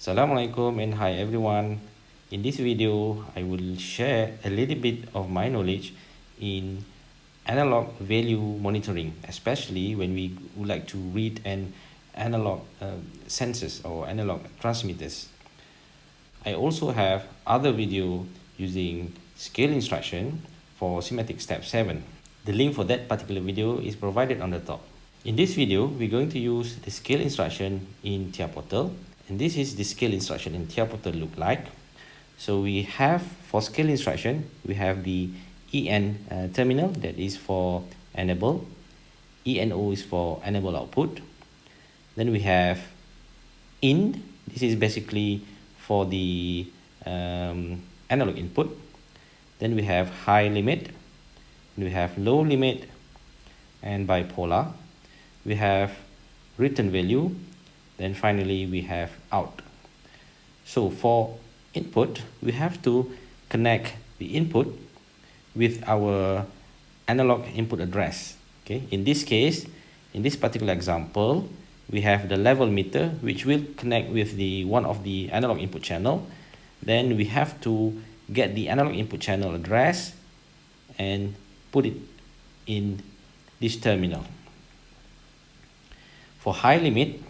Assalamualaikum and hi everyone. In this video, I will share a little bit of my knowledge in analog value monitoring, especially when we would like to read an analog sensors or analog transmitters. I also have other video using scale instruction for schematic step 7. The link for that particular video is provided on the top. In this video, we're going to use the scale instruction in TIA Portal, and this is the scale instruction in TIA Portal look like. So we have, for scale instruction, we have the EN terminal, that is for enable. ENO is for enable output. Then we have IN, this is basically for the analog input. Then we have high limit, we have low limit, and bipolar. We have return value, then finally we have out. So for input, we have to connect the input with our analog input address. Okay, in this case, in this particular example, we have the level meter which will connect with the one of the analog input channel. Then we have to get the analog input channel address and put it in this terminal. For high limit,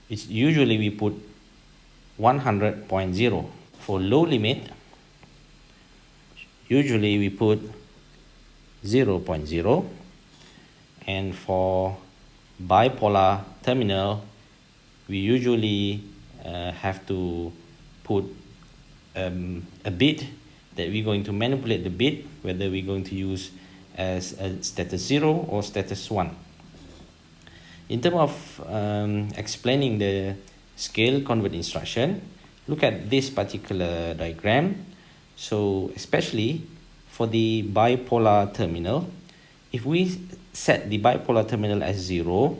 it's usually we put 100.0. For low limit, usually we put 0.0. And for bipolar terminal, we usually have to put a bit that we're going to manipulate the bit, whether we're going to use as a status 0 or status 1. In terms of explaining the scale convert instruction, look at this particular diagram. So especially for the bipolar terminal, if we set the bipolar terminal as 0,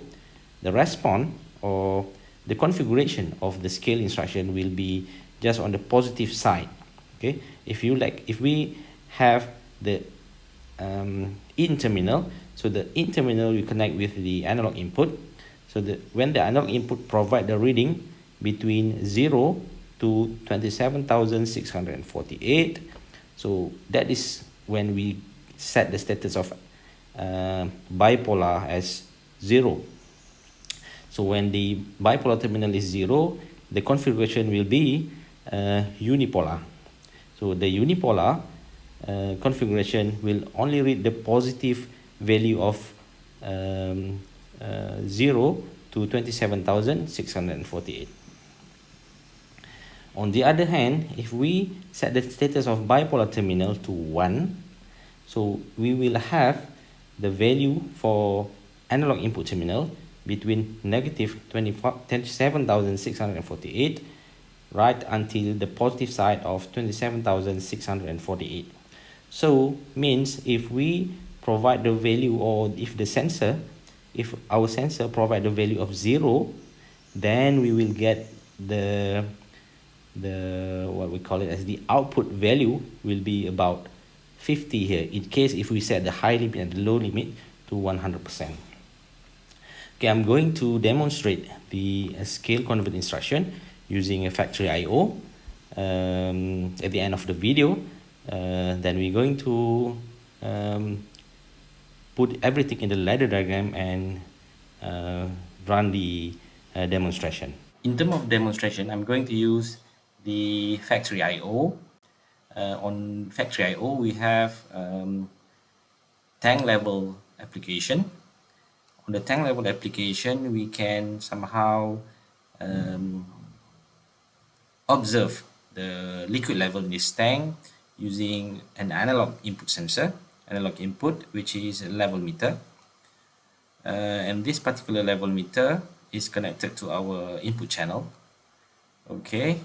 the response or the configuration of the scale instruction will be just on the positive side. Okay, if we have the in terminal, so the in terminal will connect with the analog input. So when the analog input provide the reading between 0 to 27,648, so that is when we set the status of bipolar as 0. So when the bipolar terminal is 0, the configuration will be unipolar. So the unipolar configuration will only read the positive value of 0 to 27,648. On the other hand, if we set the status of bipolar terminal to 1, so we will have the value for analog input terminal between negative 27,648 right until the positive side of 27,648. So means if we provide the value, or if our sensor provide the value of 0, then we will get the what we call it as the output value will be about 50 here, in case if we set the high limit and the low limit to 100%. Okay, I'm going to demonstrate the scale convert instruction using a factory I/O at the end of the video. Then we're going to put everything in the ladder diagram and run the demonstration. In terms of demonstration, I'm going to use the factory I/O. On factory I/O, we have tank level application. On the tank level application, we can somehow observe the liquid level in this tank using an analog input sensor, analog input, which is a level meter. And this particular level meter is connected to our input channel. Okay,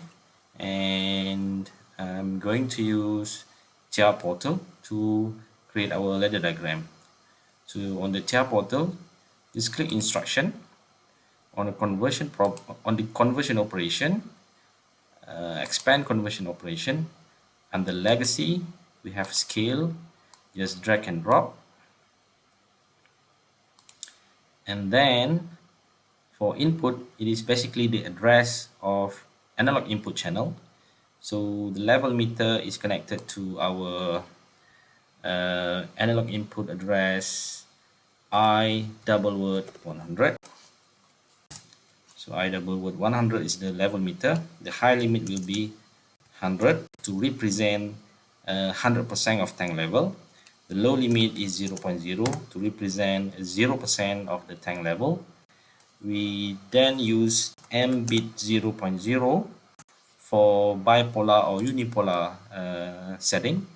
and I'm going to use TIA Portal to create our ladder diagram. So on the TIA Portal, just click instruction on the conversion operation, expand conversion operation. Under legacy, we have scale. Just drag and drop. And then for input, it is basically the address of analog input channel. So the level meter is connected to our analog input address I double word 100. So I double word 100 is the level meter. The high limit will be 100 to represent 100% of tank level. The low limit is 0.0 to represent 0% of the tank level. We then use M bit 0.0 for bipolar or unipolar setting.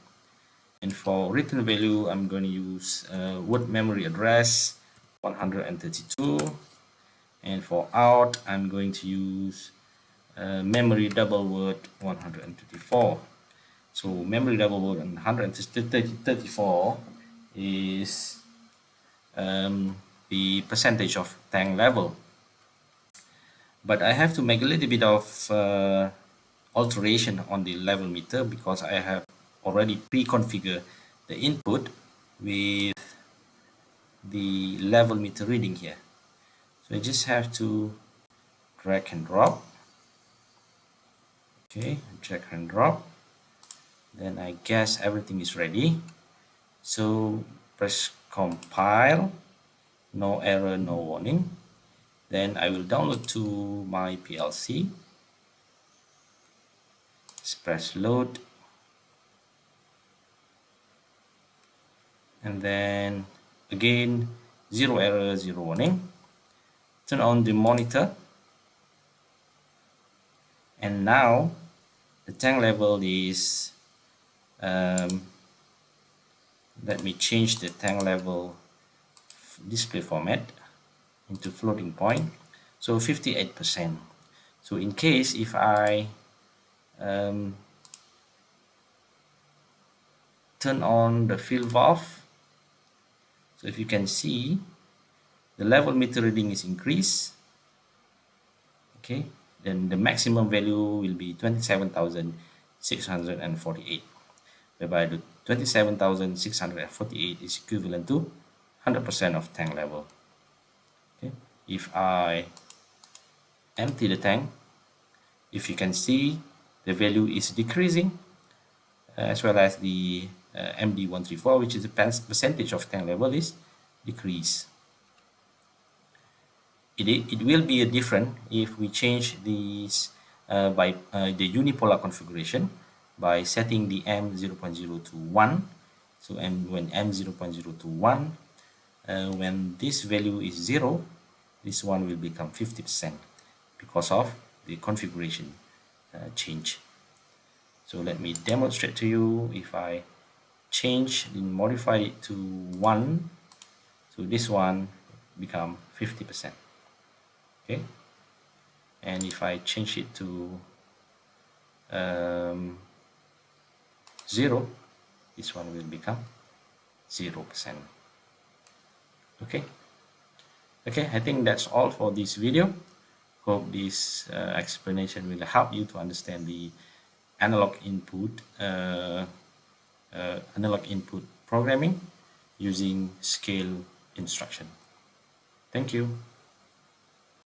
And for return value, I'm going to use word memory address 132. And for out, I'm going to use memory double word 124. So memory double word 134 is the percentage of tank level. But I have to make a little bit of alteration on the level meter because I have already pre-configured the input with the level meter reading here. So I just have to drag and drop. Okay, drag and drop. Then I guess everything is ready. So press compile, no error, no warning. Then I will download to my PLC. Press load. And then again, zero error, zero warning. Turn on the monitor. And now the tank level is, let me change the tank level display format into floating point. So 58%. So in case if I turn on the fill valve, so if you can see, the level meter reading is increased. Okay, then the maximum value will be 27,648, whereby the 27,648 is equivalent to 100% of tank level. Okay, if I empty the tank, if you can see, the value is decreasing, as well as the MD134, which is the percentage of tank level, is decreased. It will be different if we change these by the unipolar configuration by setting the M0.0 to 1. So when M0.0 to 1, when this value is 0, this one will become 50% because of the configuration change. So let me demonstrate to you. If I change and modify it to 1, so this one become 50%. Okay, and if I change it to 0, this one will become 0%. Okay, I think that's all for this video. Hope this explanation will help you to understand the analog input programming using scale instruction. Thank you.